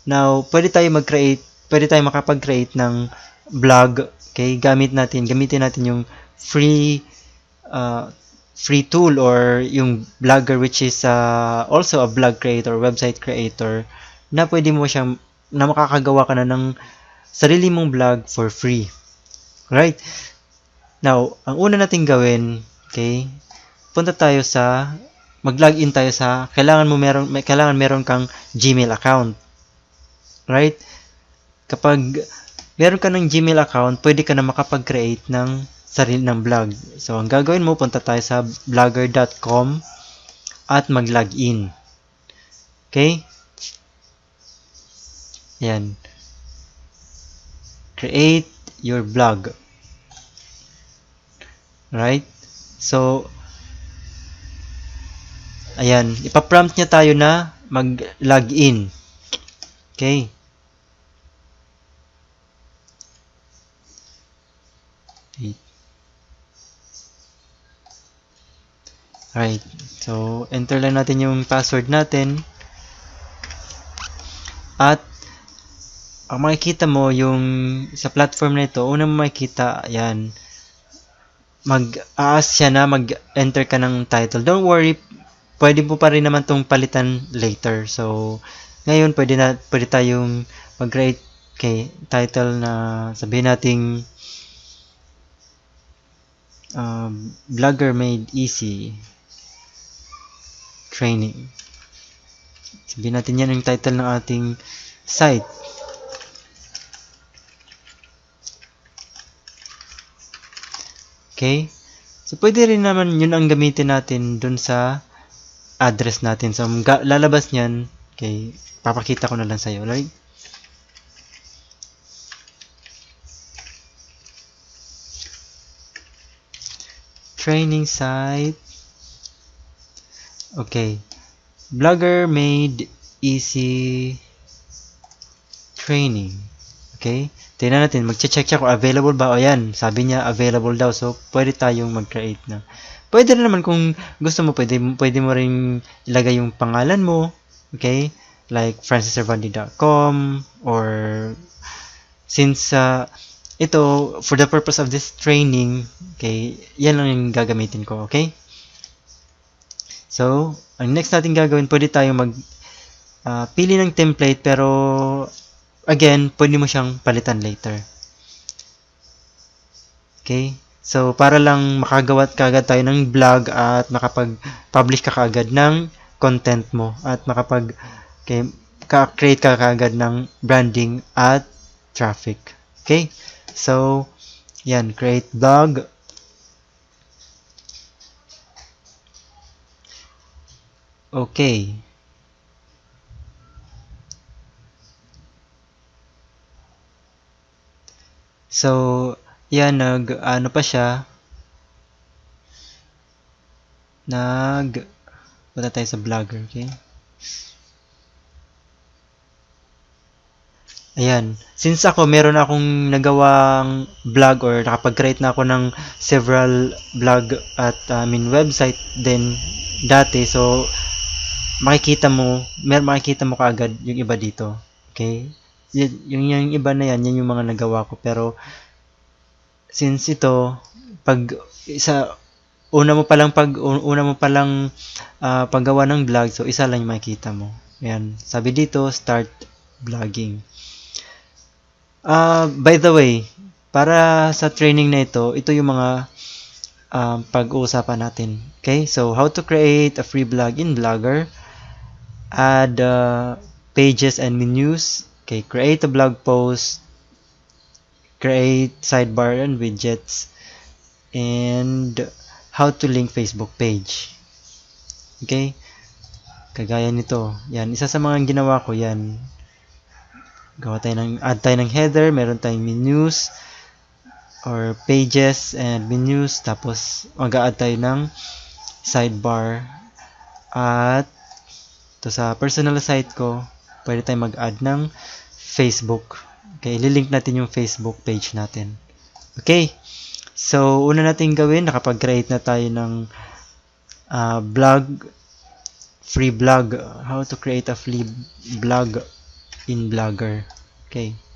Now, pwede tayo makapag-create ng blog. Okay, gamitin natin yung free tool or yung Blogger, which is also a blog creator, website creator, na makakagawa ka na ng sarili mong blog for free. Right? Now, ang una nating gawin, okay, mag-login tayo sa, kailangan meron kang Gmail account. Right? Kapag meron ka ng Gmail account, pwede ka na makapag-create ng sarili ng blog. So, ang gagawin mo, punta tayo sa blogger.com at mag-login. Okay? Ayan. Create your blog. Right? So, ayan. Ipaprompt niya tayo na mag-login. Okay? Right. So, enter lang natin yung password natin. At, ang makikita mo yung sa platform na ito, unang makikita, ayan, mag-ask siya na mag-enter ka ng title. Don't worry, pwede mo pa rin naman tong palitan later. So, ngayon, pwede tayong mag-create title na sabihin nating Blogger Made Easy Training. Sabihin natin yan yung title ng ating site. Okay? So, pwede rin naman yun ang gamitin natin dun sa address natin. So, lalabas niyan, okay, papakita ko na lang sa'yo, right? Training site. Okay. Blogger Made Easy Training. Okay? Tingnan natin, mag-check siya kung available ba. O yan, sabi niya available daw. So, pwede tayong mag-create na. Pwede rin naman kung gusto mo, pwede mo rin ilagay yung pangalan mo. Okay? Like francisservandi.com or since ito, for the purpose of this training, okay, yan lang yung gagamitin ko. Okay? So, ang next natin gagawin, pwede tayong pili ng template, pero again, pwede mo siyang palitan later. Okay? So, para lang makagawa kagad tayo ng blog at makapag-publish ka kagad ng content mo at create ka kagad ng branding at traffic. Okay? So, yan, create blog. Okay. So, yan, ano pa siya, punta tayo sa Blogger, okay? Ayan. Since meron akong nagawang blog or nakapag-create na ako ng several blog at website din dati. So, makikita mo kaagad yung iba dito. Okay? Yung iba na yan yung mga nagawa ko. Pero, since ito, una mo palang paggawa ng blog, so isa lang yung makikita mo. Ayan. Sabi dito, start blogging. By the way, para sa training na ito yung mga pag-uusapan natin. Okay? So, how to create a free blog in Blogger. Add pages and menus. Okay, create a blog post. Create sidebar and widgets. And how to link Facebook page. Okay? Kagaya nito. Yan, isa sa mga ginawa ko yan. Add tayo ng header, meron tayong menus or pages and menus, tapos mag-add tayo ng sidebar. At ito sa personal site ko, pwede tayong mag-add ng Facebook. Okay, ililink natin yung Facebook page natin. Okay, so una natin gawin, nakapag-create na tayo ng blog, free blog. How to create a free blog in Blogger. Okay.